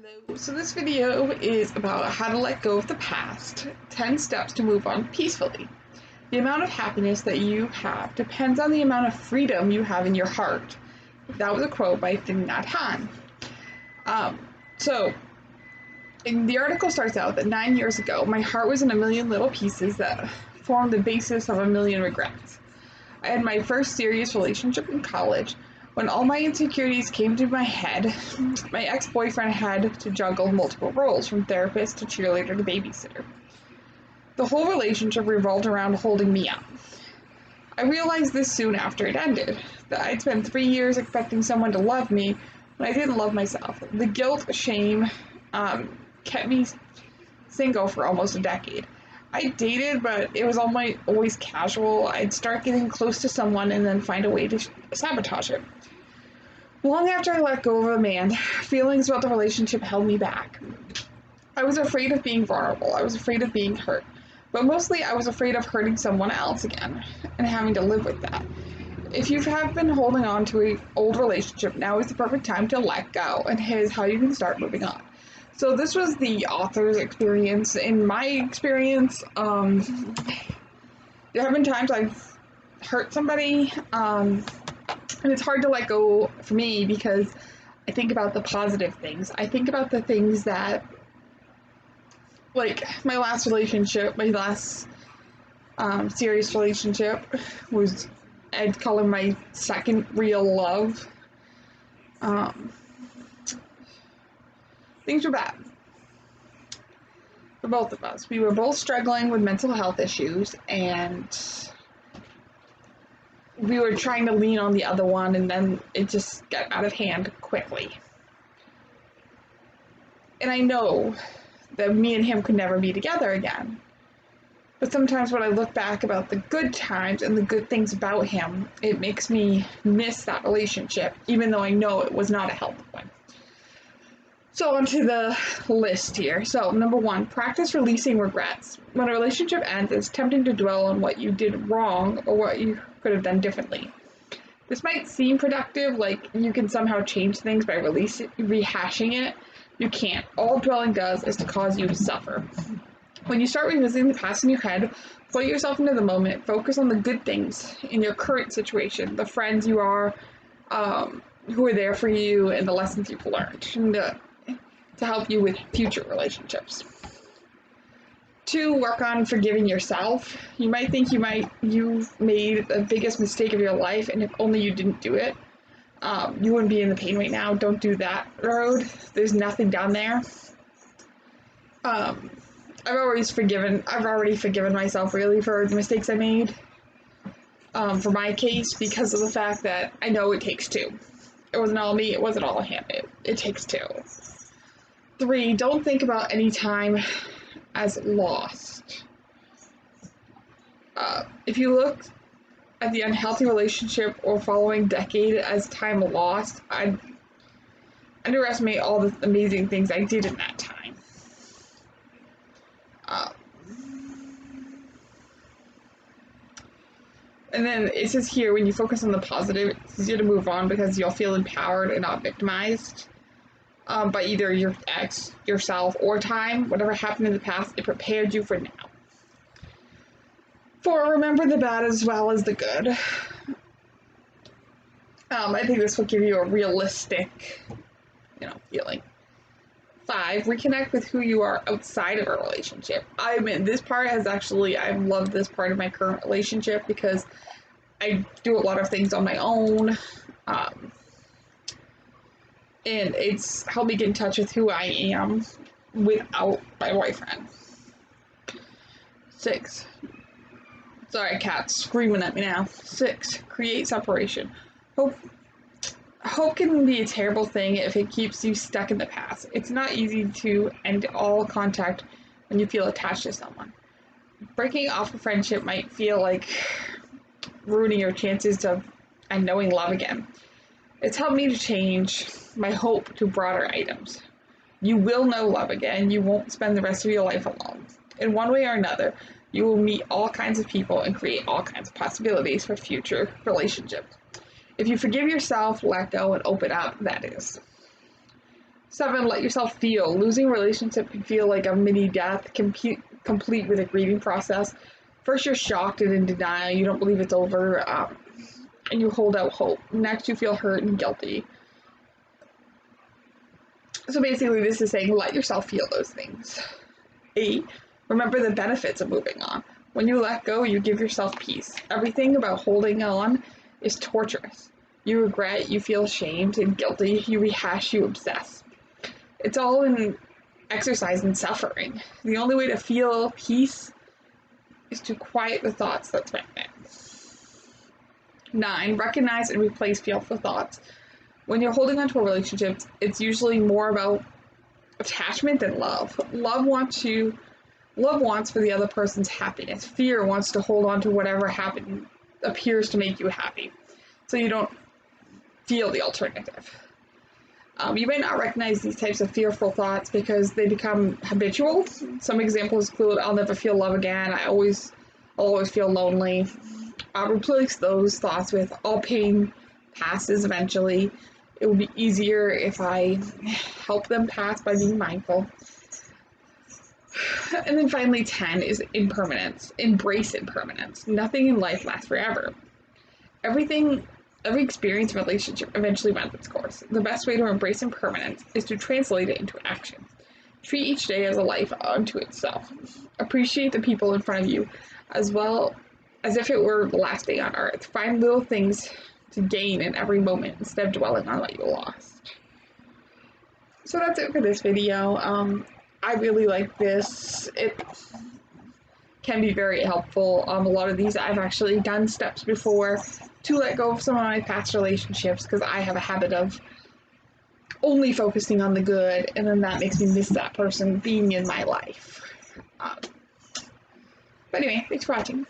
Hello. So this video is about how to let go of the past, 10 steps to move on peacefully. The amount of happiness that you have depends on the amount of freedom you have in your heart. That was a quote by Thich Nhat Hanh. So the article starts out that 9 years ago, my heart was in a million little pieces that formed the basis of a million regrets. I had my first serious relationship in college. When all my insecurities came to my head, my ex-boyfriend had to juggle multiple roles, from therapist to cheerleader to babysitter. The whole relationship revolved around holding me up. I realized this soon after it ended, that I'd spent 3 years expecting someone to love me when I didn't love myself. The guilt, shame, kept me single for almost a decade. I dated, but it was always casual. I'd start getting close to someone and then find a way to sabotage it. Long after I let go of a man, feelings about the relationship held me back. I was afraid of being vulnerable. I was afraid of being hurt. But mostly I was afraid of hurting someone else again and having to live with that. If you have been holding on to an old relationship, now is the perfect time to let go, and here's how you can start moving on. So this was the author's experience. In my experience, there have been times I've hurt somebody, and it's hard to let go for me because I think about the positive things. I think about the things that, like my last relationship, my last serious relationship was, I'd call him my second real love. Things were bad for both of us. We were both struggling with mental health issues, and we were trying to lean on the other one, and then it just got out of hand quickly. And I know that me and him could never be together again. But sometimes when I look back about the good times and the good things about him, it makes me miss that relationship, even though I know it was not a healthy one. So onto the list here. So number 1, practice releasing regrets. When a relationship ends, it's tempting to dwell on what you did wrong or what you could have done differently. This might seem productive, like you can somehow change things by rehashing it. You can't. All dwelling does is to cause you to suffer. When you start revisiting the past in your head, put yourself into the moment, focus on the good things in your current situation, the friends you are, who are there for you, and the lessons you've learned, and to help you with future relationships. 2, work on forgiving yourself. You might think you've made the biggest mistake of your life, and if only you didn't do it, you wouldn't be in the pain right now. Don't do that road. There's nothing down there. I've already forgiven myself really for the mistakes I made. For my case, because of the fact that I know it takes 2. It wasn't all me. It wasn't all him. It takes 2. 3, don't think about any time as lost. If you look at the unhealthy relationship or following decade as time lost, I'd underestimate all the amazing things I did in that time. And then it says here, when you focus on the positive, it's easier to move on because you'll feel empowered and not victimized by either your ex, yourself, or time. Whatever happened in the past, it prepared you for now. 4, remember the bad as well as the good. I think this will give you a realistic, feeling. 5, reconnect with who you are outside of a relationship. I've loved this part of my current relationship because I do a lot of things on my own. And it's helped me get in touch with who I am without my boyfriend. 6, sorry, cat's screaming at me now. 6, create separation. Hope can be a terrible thing if it keeps you stuck in the past. It's not easy to end all contact when you feel attached to someone. Breaking off a friendship might feel like ruining your chances of knowing love again. It's helped me to change my hope to broader items. You will know love again. You won't spend the rest of your life alone. In one way or another, you will meet all kinds of people and create all kinds of possibilities for future relationships. If you forgive yourself, let go, and open up, that is. 7, let yourself feel. Losing a relationship can feel like a mini death, complete with a grieving process. First, you're shocked and in denial. You don't believe it's over, and you hold out hope. Next, you feel hurt and guilty. So basically, this is saying let yourself feel those things. 8, remember the benefits of moving on. When you let go, you give yourself peace. Everything about holding on is torturous. You regret, you feel ashamed and guilty, you rehash, you obsess. It's all an exercise in suffering. The only way to feel peace is to quiet the thoughts that threaten it. 9, recognize and replace fearful thoughts. When you're holding on to a relationship, it's usually more about attachment than love. Love wants for the other person's happiness. Fear wants to hold on to whatever appears to make you happy, so you don't feel the alternative. You might not recognize these types of fearful thoughts because they become habitual. Some examples include, I'll never feel love again, I'll always feel lonely. Replace those thoughts with, all pain passes eventually. It will be easier if I help them pass by being mindful. And then finally, 10 is impermanence. Embrace impermanence. Nothing in life lasts forever. Every experience and relationship eventually runs its course. The best way to embrace impermanence is to translate it into action. Treat each day as a life unto itself. Appreciate the people in front of you as well as if it were the last day on earth. Find little things to gain in every moment instead of dwelling on what you lost. So that's it for this video. I really like this. It can be very helpful. A lot of these I've actually done steps before to let go of some of my past relationships because I have a habit of only focusing on the good, and then that makes me miss that person being in my life. But anyway, thanks for watching.